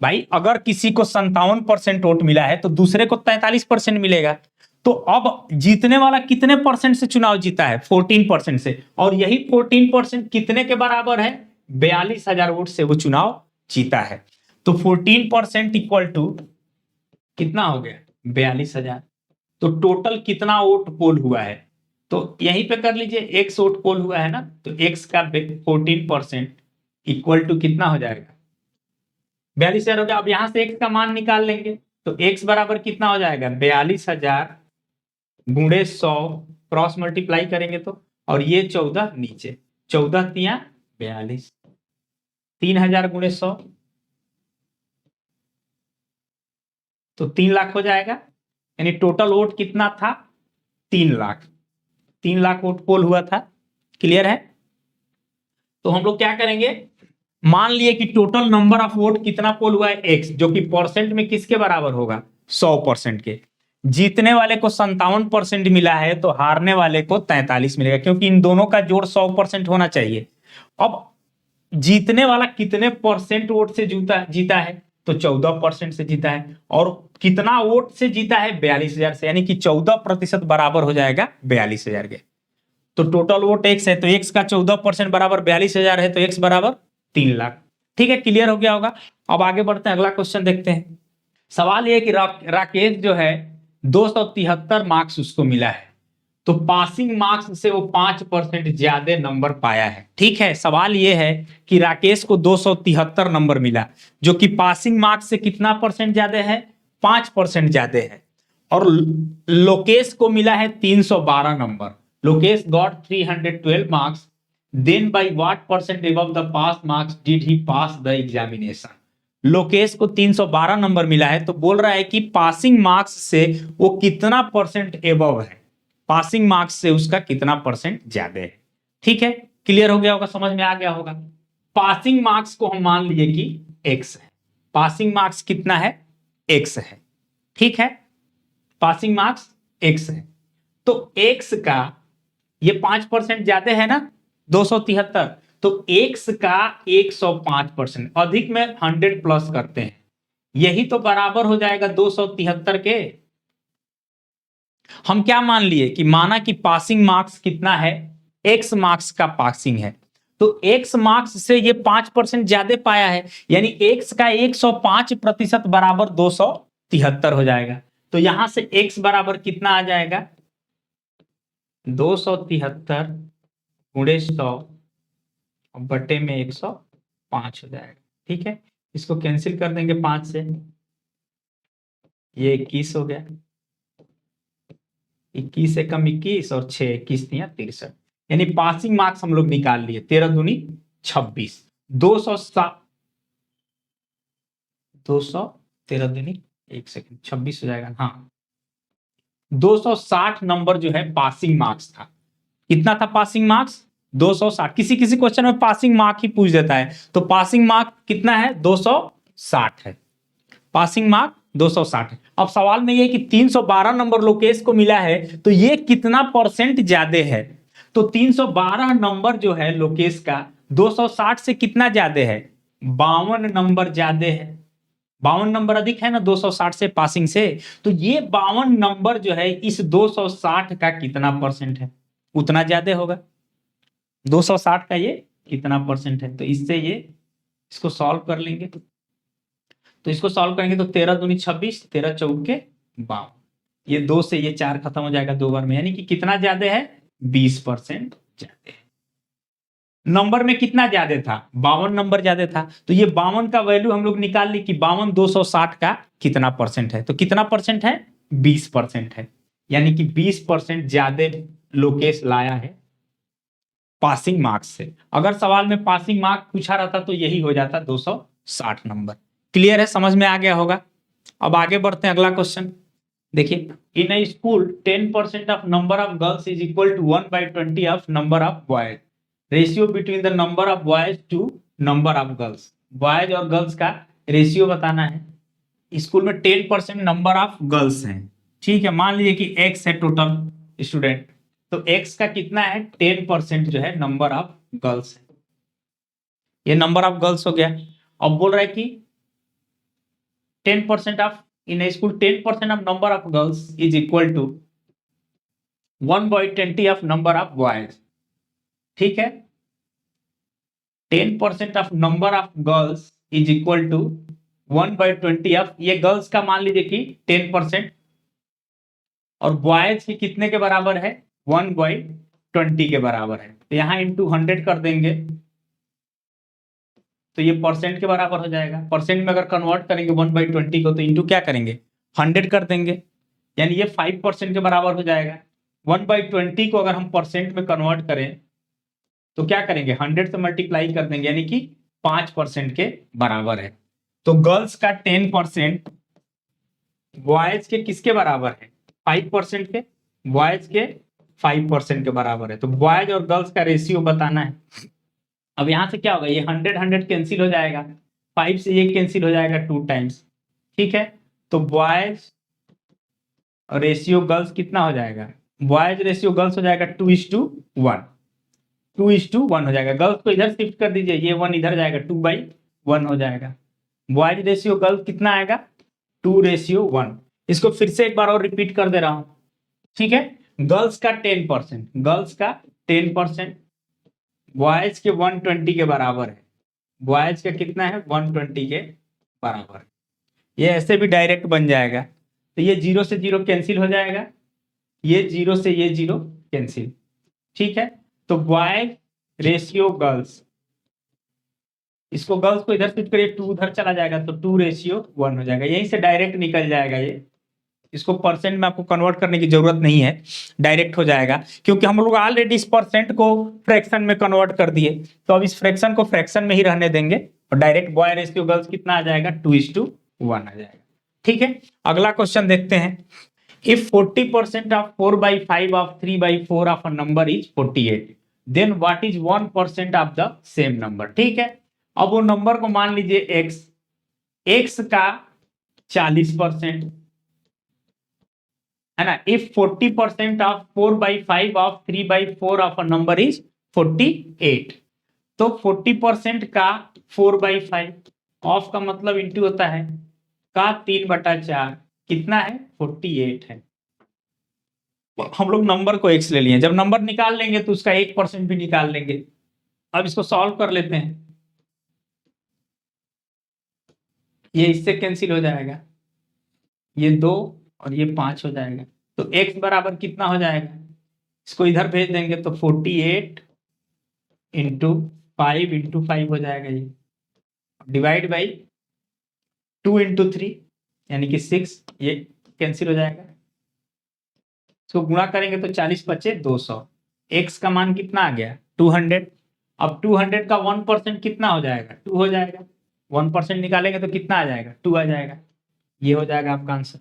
Speaker 1: भाई अगर किसी को 57% वोट मिला है तो दूसरे को 43% मिलेगा, तो अब जीतने वाला कितने परसेंट से चुनाव जीता है, 14% से। और यही 14% कितने के बराबर है, 42,000 वोट से वो चुनाव जीता है। तो 14% इक्वल टू कितना हो गया, 42,000। तो टोटल कितना वोट पोल हुआ है, तो यहीं पे कर लीजिए, एक्स वोट पोल हुआ है ना, तो एक्स का 14% इक्वल टू कितना हो जाएगा, 42,000 हो गया। अब यहां से एक्स का मान निकाल लेंगे, तो एक्स बराबर कितना हो जाएगा, 42,000 गुणे 100, क्रॉस मल्टीप्लाई करेंगे तो, और ये 14 नीचे, 14 तिया 42, 3,000 गुणे 100 तो 3 लाख हो जाएगा। यानी टोटल वोट कितना था, 3 लाख, 3 लाख वोट पोल हुआ था। क्लियर है। तो हम लोग क्या करेंगे, मान लिए कि टोटल नंबर ऑफ वोट कितना पोल हुआ है, एक्स, जो कि परसेंट में किसके बराबर होगा, 100% के। जीतने वाले को 57% मिला है तो हारने वाले को 43 मिलेगा, क्योंकि इन दोनों का जोड़ 100% होना चाहिए। अब जीतने वाला कितने परसेंट वोट से जीता है, तो 14% से जीता है। और कितना वोट से जीता है, 42,000 से, यानी कि 14% बराबर हो जाएगा 42,000 के। तो टोटल वोट एक्स है, तो एक्स का 14% बराबर 42,000 है, तो एक्स बराबर 3 लाख। ठीक है, क्लियर हो गया होगा। अब आगे बढ़ते हैं, अगला क्वेश्चन देखते हैं। सवाल यह कि राकेश जो है 273 मार्क्स उसको मिला है, तो पासिंग मार्क्स से वो 5% ज्यादा नंबर पाया है। ठीक है, सवाल यह है कि राकेश को 273 नंबर मिला, जो कि पासिंग मार्क्स से कितना परसेंट ज्यादा है, 5% ज्यादा है। और लोकेश को मिला है 312 number. Lokesh got 312 marks, then by what percent above the pass marks did he pass the examination. Lokesh को 312 नंबर मिला है, तो बोल रहा है कि पासिंग मार्क्स से वो कितना परसेंट एबव है, पासिंग मार्क्स से उसका कितना परसेंट ज्यादा है। ठीक है, क्लियर हो गया होगा, समझ में आ गया होगा। पासिंग मार्क्स को हम मान लिए कि एक्स है, पासिंग मार्क्स कितना है, एक्स है। ठीक है, पासिंग मार्क्स एक्स है, तो एक्स का ये 5% ज्यादा है ना, 273, तो एक्स का 105%, अधिक में 100 प्लस करते हैं, यही तो बराबर हो जाएगा 273 के। हम क्या मान लिए कि माना कि पासिंग मार्क्स कितना है, एक्स मार्क्स का पासिंग है, तो एक्स मार्क्स से ये 5% ज्यादा पाया है, यानी एक्स का 105% बराबर 273 हो जाएगा। तो यहां से एक्स बराबर कितना आ जाएगा, 273 गुणे 100 बटे में 105 हो जाएगा। ठीक है, इसको कैंसिल कर देंगे 5 से, ये 21 हो गया, 21 से कम 21 और 6 21 दिया 63, यानी पासिंग मार्क्स हम लोग निकाल लिए, 13 दूनी 26, 13 दूनी 1 सेकंड 26 हो जाएगा, हाँ 260 नंबर जो है पासिंग मार्क्स था। कितना था पासिंग मार्क्स, 260। किसी किसी क्वेश्चन में पासिंग मार्क ही पूछ देता है, तो पासिंग मार्क कितना है, 260 है, पासिंग मार्क 260 है। अब सवाल में ये कि 312 नंबर लोकेश को मिला है, तो ये कितना परसेंट ज्यादा है, तो 312 नंबर जो है लोकेश का 260 से कितना ज्यादा है, 52 नंबर ज्यादा है। 52 नंबर अधिक है ना 260 से पासिंग से, तो ये 52 नंबर जो है इस 260 का कितना परसेंट है, उतना ज्यादा होगा। 260 का ये कितना परसेंट है, तो इससे ये इसको सॉल्व कर लेंगे, तो इसको सॉल्व करेंगे तो 13 दूनी 26, 13 चौके 52, ये 2 से ये 4 खत्म हो जाएगा 2 बार में, यानी कि कितना ज्यादा है, 20% ज्यादा है। नंबर में कितना ज्यादा था, 52 नंबर ज्यादा था, तो ये 52 का वैल्यू हम लोग निकाल ली कि 52 260 का कितना परसेंट है, तो कितना परसेंट है, 20% है, यानी कि 20% ज्यादा लोकेश लाया है पासिंग मार्क्स से। अगर सवाल में पासिंग मार्क पूछा रहता तो यही हो जाता 260 नंबर। क्लियर है, समझ में आ गया होगा। अब आगे बढ़ते हैं, अगला क्वेश्चन देखिए, in a school 10% of number of girls is equal to 1/20 of number of boys, ratio between the number of boys to number of girls. Boys और गर्ल्स का रेशियो बताना है। स्कूल में 10% नंबर ऑफ गर्ल्स हैं, ठीक है, मान लीजिए कि एक्स है टोटल स्टूडेंट, तो एक्स का कितना है, 10% जो है नंबर ऑफ गर्ल्स है, ये नंबर ऑफ गर्ल्स हो गया। अब बोल रहा है कि 10% of in a school 10% of number of girls is equal to 1/20 of number of boys, ठीक है, 10% of number of girls is equal to 1/20 of, ये गर्ल्स का मान लीजिए कि 10% और बॉयज के कितने के बराबर है, 1/20 के बराबर है, तो यहाँ इंटू 100 कर देंगे तो ये परसेंट के बराबर हो जाएगा। परसेंट में अगर कन्वर्ट करेंगे 1/20 को तो इंटू क्या करेंगे, 100 कर देंगे, यानी ये 5% के बराबर हो जाएगा। 1/20 को अगर हम परसेंट में कन्वर्ट करें तो क्या करेंगे, 100 से मल्टीप्लाई कर देंगे, यानी कि 5% के बराबर है। तो गर्ल्स का 10% बॉयज के किसके बराबर है, 5% के, बॉयज के 5% के बराबर है। तो बॉयज और गर्ल्स का रेशियो बताना है। अब यहां से क्या होगा, ये 100 कैंसिल हो जाएगा, 5 से ये कैंसिल हो जाएगा 2 टाइम्स, ठीक है। तो बॉयज रेशियो गर्ल्स कितना हो जाएगा, बॉयज रेशियो गर्ल्स हो जाएगा 2:1, 2:1 हो जाएगा। गर्ल्स को इधर शिफ्ट कर दीजिए, ये 1 इधर जाएगा, 2/1 हो जाएगा। बॉयज रेशियो गर्ल्स कितना आएगा, 2:1। इसको फिर से एक बार और रिपीट कर दे रहा हूं, ठीक है। गर्ल्स का 10%, गर्ल्स का 10% बॉयज के 120 के बराबर है, बॉयज का कितना है, 120 के बराबर। ये ऐसे भी डायरेक्ट बन जाएगा, तो ये 0 से 0 कैंसिल हो जाएगा, ये 0 से ये 0 कैंसिल, ठीक है। तो बॉयज रेशियो गर्ल्स, इसको गर्ल्स को इधर शिफ्ट करिए, 2 उधर चला जाएगा तो 2:1 हो जाएगा, यहीं से डायरेक्ट निकल जाएगा ये। इसको परसेंट में आपको कन्वर्ट करने की जरूरत नहीं है, डायरेक्ट हो जाएगा, क्योंकि हम लोग ऑलरेडी इस परसेंट को फ्रैक्शन में कन्वर्ट कर दिए, तो अब इस फ्रैक्शन को फ्रैक्शन में ही रहने देंगे और डायरेक्ट बॉय रेशियो गर्ल्स कितना आ जाएगा, 2:1 आ जाएगा, ठीक है। अगला क्वेश्चन देखते हैं, if 40% of 4/5 of 3/4 of a number is 48, then what is 1% of the same number, ठीक है। अब वो नंबर को मान लीजिए एक्स, एक्स का 40% है ना। If 40% of 4/5 of 3/4 of a number is 48, तो 40% का 4/5 ऑफ का मतलब इंटू होता है का 3/4, कितना है, 48 है। हम लोग नंबर को एक्स ले लिए, जब नंबर निकाल लेंगे तो उसका 1% भी निकाल लेंगे। अब इसको सॉल्व कर लेते हैं, ये इससे कैंसिल हो जाएगा, ये 2 और ये 5 हो जाएगा, तो x बराबर कितना हो जाएगा, इसको इधर भेज देंगे तो 48 इंटू 5 हो जाएगा, ये डिवाइड बाई 2 इंटू 3 यानी कि 6, ये कैंसिल हो जाएगा। इसको गुणा करेंगे तो 40 बचे 200, x का मान कितना आ गया, 200। अब 200 का 1% कितना हो जाएगा, 2 हो जाएगा, 1% निकालेंगे तो कितना आ जाएगा, 2 आ जाएगा, ये हो जाएगा आपका आंसर।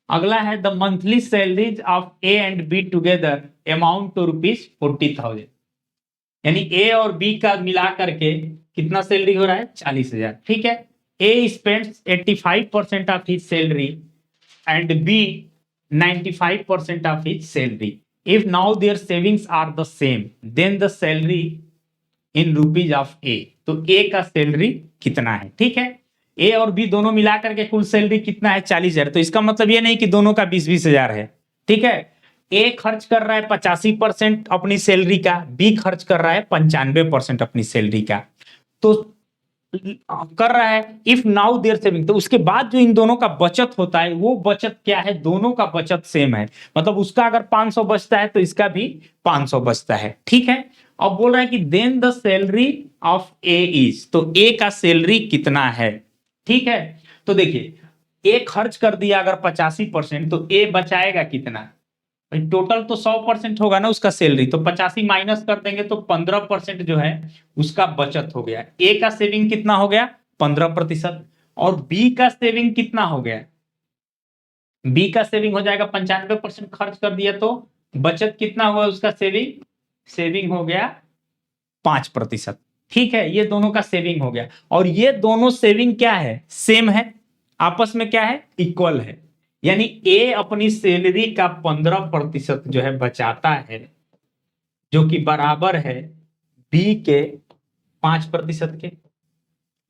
Speaker 1: अगला है the monthly salaries of A and B together amount to ₹40,000, यानी ए और बी का मिला करके कितना सैलरी हो रहा है, 40,000, ठीक है। A spends 85% of his salary and B 95% of his salary. If now their savings are the same then the salary in rupees of A, तो ए का सैलरी कितना है, ठीक है। ए और बी दोनों मिला करके कुल सैलरी कितना है, 40,000, तो इसका मतलब ये नहीं कि दोनों का 20-20 हजार है, ठीक है। ए खर्च कर रहा है 85% अपनी सैलरी का, बी खर्च कर रहा है 95% अपनी सैलरी का, तो कर रहा है इफ नाउ देयर सेविंग, तो उसके बाद जो इन दोनों का बचत होता है वो बचत क्या है, दोनों का बचत सेम है, मतलब उसका अगर 500 बचता है तो इसका भी 500 बचता है, ठीक है। अब बोल रहा है कि then the salary of A is, तो ए का सैलरी कितना है, ठीक है। तो देखिए ए खर्च कर दिया अगर 85%, तो ए बचाएगा कितना, टोटल तो 100% होगा ना उसका सैलरी, तो 85 माइनस कर देंगे तो 15% जो है उसका बचत हो गया। ए का सेविंग कितना हो गया, 15%। और बी का सेविंग कितना हो गया, बी का सेविंग हो जाएगा 95% खर्च कर दिया, तो बचत कितना हुआ उसका, सेविंग सेविंग हो गया 5%, ठीक है। ये दोनों का सेविंग हो गया, और ये दोनों सेविंग क्या है, सेम है, आपस में क्या है, इक्वल है। यानी ए अपनी सैलरी का 15% जो है बचाता है, जो कि बराबर है बी के 5% के,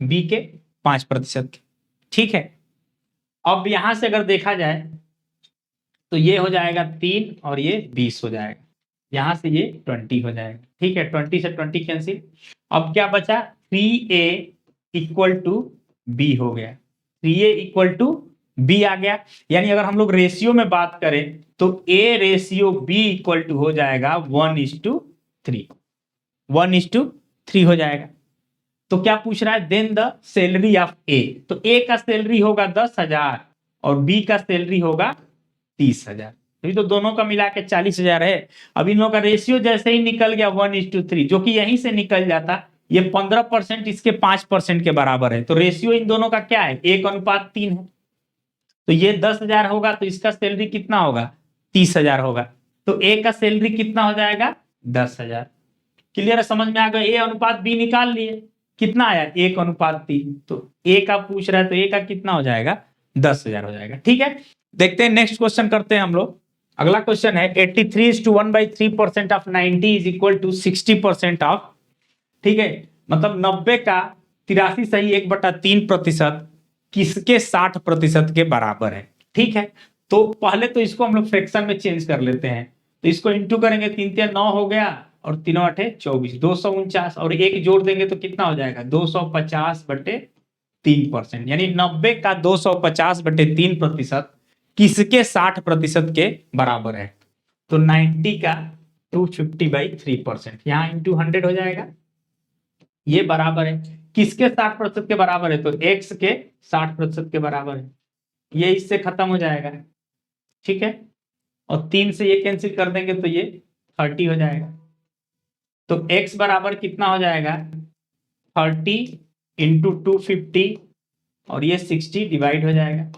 Speaker 1: बी के 5% के, ठीक है। अब यहां से अगर देखा जाए तो ये हो जाएगा 3 और ये 20 हो जाएगा, यहां से ये 20 हो जाएगा, ठीक है। 20 से 20 कैंसिल। अब क्या बचा, 3a इक्वल टू बी हो गया, 3a इक्वल टू बी आ गया। यानी अगर हम लोग रेशियो में बात करें तो a ratio b equal to हो जाएगा 1:3, 1:3 हो जाएगा। तो क्या पूछ रहा है, then the salary of A, तो ए का सैलरी होगा 10,000 और बी का सैलरी होगा 30,000, तो दोनों का मिला के 40,000 है। अब इन लोगों का रेशियो जैसे ही निकल गया 1:3, जो कि यहीं से निकल जाता, ये 15% इसके 5% के बराबर है, तो रेशियो इन दोनों का क्या है, 1:3 है। तो ये 10,000 होगा तो इसका सैलरी कितना होगा, 30,000 होगा, तो ए का सैलरी कितना हो जाएगा, 10,000। क्लियर है, समझ में आ गया। ए अनुपात बी निकाल लिए, कितना आया, 1:3, तो ए का पूछ रहा है तो ए का कितना हो जाएगा, 10,000 हो जाएगा, ठीक है। देखते हैं नेक्स्ट क्वेश्चन करते हैं हम लोग। अगला क्वेश्चन है 83:1/3% of 90 is equal to 60% of, ठीक है, मतलब 90 का 83 सही 1/3% किसके 60% के बराबर है, ठीक है। तो पहले तो इसको हम लोग फ्रैक्शन में चेंज कर लेते हैं, तो इसको इंटू करेंगे, 3×3 = 9 हो गया और 3×8 = 24, 249, और एक जोड़ देंगे तो कितना हो जाएगा, 250/3%, यानी 90 का 250/3% किसके 60% के बराबर है, तो 90 का 250/3%, यहाँ इंटू 100 हो जाएगा, ये बराबर है किसके 60% के बराबर है, तो x के 60% के बराबर है, ये इससे खत्म हो जाएगा, ठीक है। और 3 से ये कैंसिल कर देंगे तो ये 30 हो जाएगा, तो x बराबर कितना हो जाएगा, 30 इंटू 250 और ये 60 डिवाइड हो जाएगा,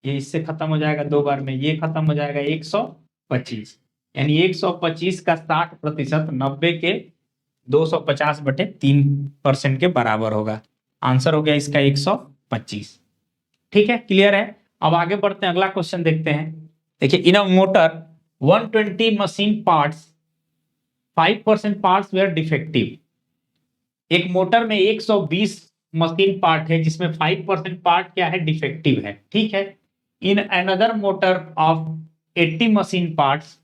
Speaker 1: ये इससे खत्म हो जाएगा 2 बार में, ये खत्म हो जाएगा 125, यानी 125 का 60% 90 के 250/3% के बराबर होगा। आंसर हो गया इसका 125, ठीक है, क्लियर है। अब आगे बढ़ते हैं, अगला क्वेश्चन देखते हैं। देखिए, in a motor 120 machine parts 5% parts were defective, एक मोटर में 120 मशीन पार्ट है जिसमें 5% पार्ट क्या है, डिफेक्टिव है, ठीक है। In another motor of 80 machine parts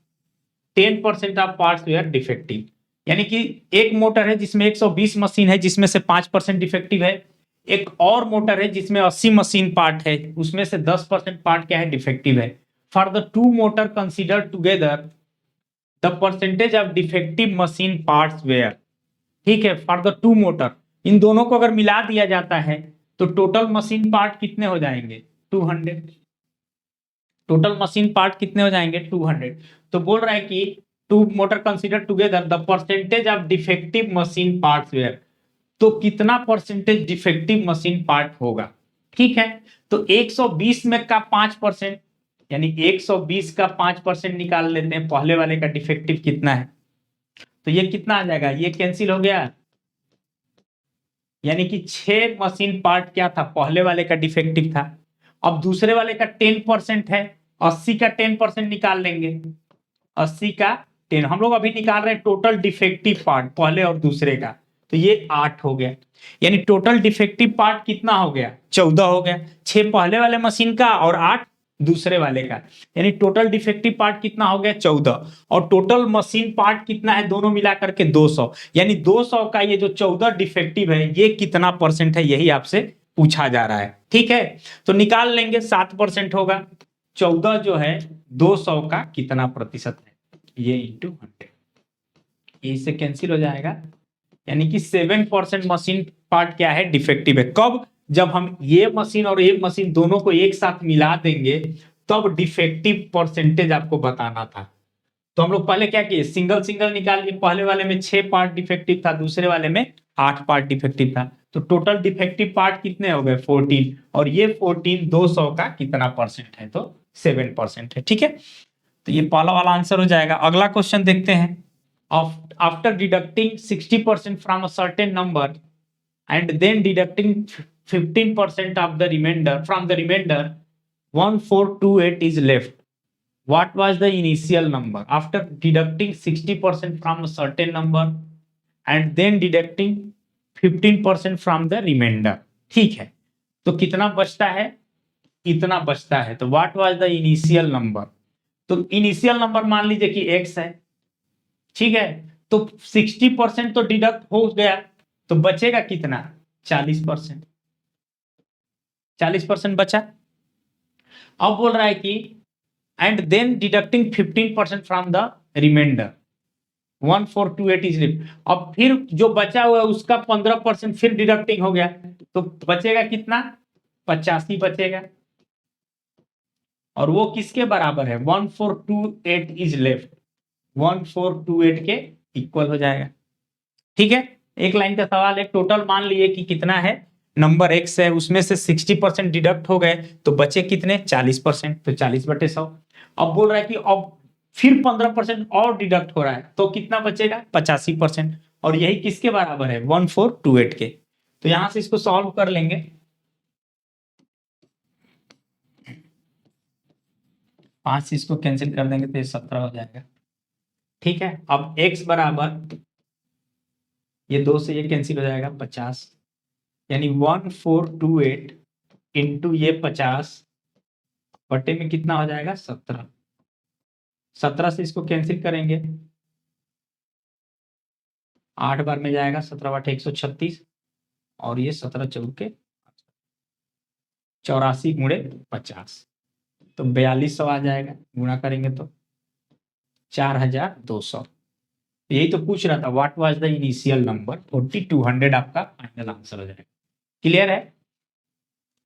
Speaker 1: 10% of parts were defective, यानी कि एक मोटर है जिसमें 120 मशीन है जिसमें से 5% डिफेक्टिव है, एक और मोटर है जिसमें 80 मशीन पार्ट है उसमें से 10% पार्ट क्या है, डिफेक्टिव है। For the two motor consider together the percentage of defective machine parts were, ठीक है। फॉर द टू मोटर, इन दोनों को अगर मिला दिया जाता है तो टोटल मशीन पार्ट कितने हो जाएंगे, 200, टोटल मशीन पार्ट कितने हो जाएंगे, 200। तो बोल रहा है कि two motor consider together the percentage of defective machine parts were, तो कितना परसेंटेज डिफेक्टिव मशीन पार्ट होगा, ठीक है। तो 120 में का 5%, यानी 120 का 5% निकाल लेते हैं, पहले वाले का डिफेक्टिव कितना है, तो ये कितना आ जाएगा, ये कैंसिल हो गया, यानी कि 6 मशीन पार्ट क्या था, पहले वाले का डिफेक्टिव था। अब दूसरे वाले का 10% है, 80 का 10% निकाल लेंगे, 80 का 10 हम लोग अभी निकाल रहे हैं टोटल डिफेक्टिव पार्ट पहले और दूसरे का, तो ये 8 हो गया, यानी टोटल डिफेक्टिव पार्ट कितना हो गया, 14 हो गया, 6 पहले वाले मशीन का और 8 दूसरे वाले का, यानी टोटल डिफेक्टिव पार्ट कितना हो गया 14, और टोटल मशीन पार्ट कितना है दोनों मिला करके 200, यानी 200 का ये जो 14 डिफेक्टिव है ये कितना परसेंट है, यही आपसे पूछा जा रहा है। ठीक है, तो निकाल लेंगे, 7% होगा, 14 जो है 200 का कितना प्रतिशत है, ये इंटू 100, इससे कैंसिल हो जाएगा, यानी कि 7% मशीन पार्ट क्या है, डिफेक्टिव है। कब, जब हम ये मशीन और ये मशीन दोनों को एक साथ मिला देंगे तब डिफेक्टिव परसेंटेज आपको बताना था। तो हम लोग पहले क्या किए, सिंगल सिंगल निकाल लिए, पहले वाले में 6 पार्ट डिफेक्टिव था, दूसरे वाले में 8 पार्ट डिफेक्टिव था, तो टोटल डिफेक्टिव पार्ट कितने हो गए 14, और ये 14 200 का कितना परसेंट है, तो 7% है। ठीक है, तो ये पहला वाला आंसर हो जाएगा। अगला क्वेश्चन देखते हैं, after deducting 60% from a certain number and then deducting 15% of the remainder, from the remainder 1428 is left, what was the initial number after deducting 60% from a certain number and then deducting 15% from the remainder। ठीक है, तो कितना बचता है, इतना बचता है, तो what was the initial number, तो इनिशियल नंबर मान लीजिए कि x है। ठीक है, तो 60% तो डिडक्ट हो गया, तो बचेगा कितना 40%, 40% बचा। अब बोल रहा है कि and then deducting 15% from the reminder 1428 is left, अब फिर जो बचा हुआ है उसका 15% फिर डिडक्टिंग हो गया, तो बचेगा कितना 85 बचेगा, और वो किसके बराबर है 1428 इज लेफ्ट, 1428 के इक्वल हो जाएगा। ठीक है, एक लाइन का सवाल है, टोटल मान लिए कि कितना है, नंबर x है, उसमें से 60% डिडक्ट हो गए तो बचे कितने 40%, तो 40/100। अब बोल रहा है कि अब फिर 15% और डिडक्ट हो रहा है तो कितना बचेगा 85%, और यही किसके बराबर है 1428 के। तो यहां से इसको सॉल्व कर लेंगे, 5 से इसको कैंसिल कर देंगे तो ये 17 हो जाएगा। ठीक है, अब x बराबर, ये 2 से ये कैंसिल हो जाएगा 50, यानी 1428 इंटू ये 50 बटे में कितना हो जाएगा 17, 17 से इसको कैंसिल करेंगे 8 बार में जाएगा, 17 बटे 136, और ये 17 चौके 84 गुणे 50, तो 4200 आ जाएगा, गुणा करेंगे तो 4200। यही तो पूछ रहा था, what was the initial number, 4200 आपका फाइनल आंसर हो जाएगा। क्लियर है,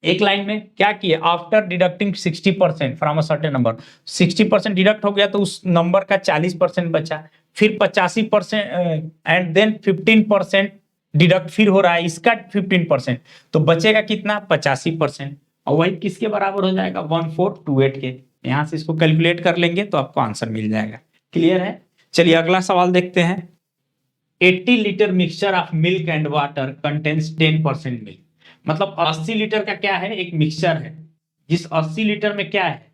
Speaker 1: एक लाइन में क्या किए, after deducting 60% from a certain number, 60% deduct हो गया तो उस नंबर का 40% बचा, फिर 85% एंड देन 15% डिडक्ट फिर हो रहा है इसका 15%, तो बचेगा कितना 85%, और वही किसके बराबर हो जाएगा 1428 के। यहां से इसको कैलकुलेट कर लेंगे तो आपको आंसर मिल जाएगा। क्लियर है, चलिए अगला सवाल देखते हैं। 80 litre mixture of milk and water contains 10% milk, मतलब 80 लीटर का क्या है, एक मिक्सचर है, जिस 80 लीटर में क्या है,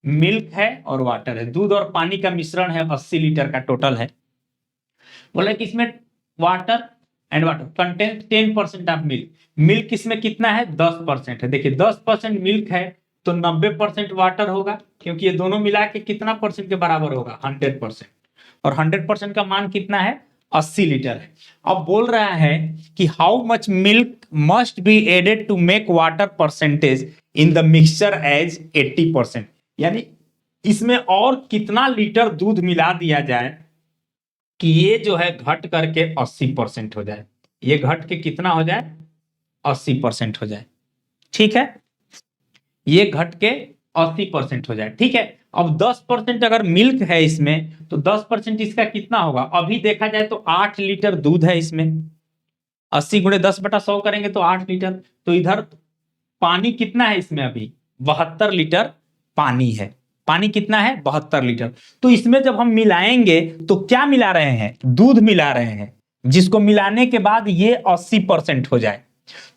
Speaker 1: मिल्क है और वाटर है, दूध और पानी का मिश्रण है, 80 लीटर का टोटल है। बोला कि इसमें water and water content 10% of milk, milk इसमें कितना है 10% है। देखिए 10% मिल्क है तो 90% वाटर होगा, क्योंकि ये दोनों मिला के कितना परसेंट के बराबर होगा 100%, और 100% का मान कितना है 80 लीटर है। अब बोल रहा है कि how much milk must be added to make water percentage in the mixture as 80%, यानी इसमें और कितना लीटर दूध मिला दिया जाए कि ये जो है घट करके 80% हो जाए, ये घट के कितना हो जाए 80% हो जाए। ठीक है, ये घट के 80% हो जाए। ठीक है, अब 10% अगर मिल्क है इसमें तो 10% इसका कितना होगा, अभी देखा जाए तो 8 लीटर दूध है इसमें, 80 गुणे 10/100 करेंगे तो 8 लीटर, तो इधर पानी कितना है इसमें अभी 72 लीटर पानी है, पानी कितना है 72 लीटर। तो इसमें जब हम मिलाएंगे तो क्या मिला रहे हैं, दूध मिला रहे हैं, जिसको मिलाने के बाद ये 80% हो जाए,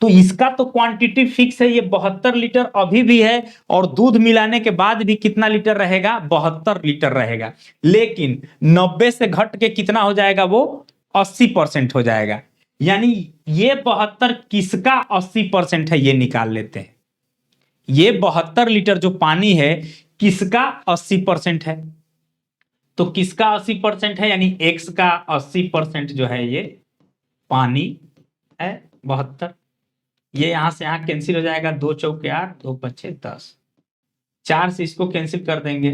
Speaker 1: तो इसका तो क्वांटिटी फिक्स है, ये 72 लीटर अभी भी है, और दूध मिलाने के बाद भी कितना लीटर रहेगा 72 लीटर रहेगा, लेकिन 90 से घट के कितना हो जाएगा वो 80% हो जाएगा। यानी ये 72 किसका 80% है ये निकाल लेते हैं, ये 72 लीटर जो पानी है किसका 80% है? तो किसका 80% है, यानी x का 80% जो है ये पानी है 72। ये यहां से यहां कैंसिल हो जाएगा, 2 चौके 8, 2 पच्चे 10, 4 से इसको कैंसिल कर देंगे,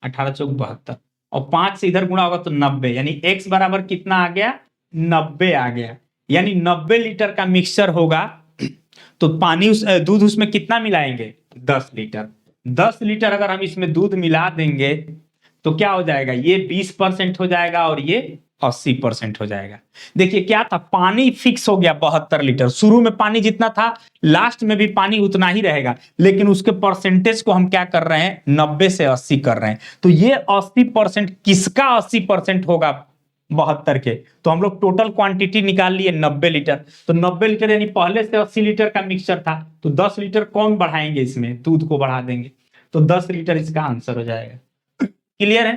Speaker 1: 18 चौक 72, और 5 से इधर गुणा होगा तो 90, यानी x बराबर कितना आ गया, 90 आ गया। यानी 90 लीटर का मिक्सचर होगा, तो पानी दूध उसमें कितना मिलाएंगे, 10 लीटर। 10 लीटर अगर हम इसमें दूध मिला देंगे तो क्या हो जाएगा, ये 20% हो जाएगा और ये 80% हो जाएगा। देखिए क्या था, पानी फिक्स हो गया 72 लीटर, शुरू में पानी जितना था लास्ट में भी पानी उतना ही रहेगा, लेकिन उसके परसेंटेज को हम क्या कर रहे हैं, 90 से 80 कर रहे हैं। तो ये 80% किसका 80% होगा, 72 के। तो हम लोग टोटल क्वांटिटी निकाल लिए 90 लीटर। तो 90 लीटर यानी पहले से 80 लीटर का मिक्सचर था, तो 10 लीटर कौन बढ़ाएंगे, इसमें दूध को बढ़ा देंगे, तो 10 लीटर इसका आंसर हो जाएगा। क्लियर है?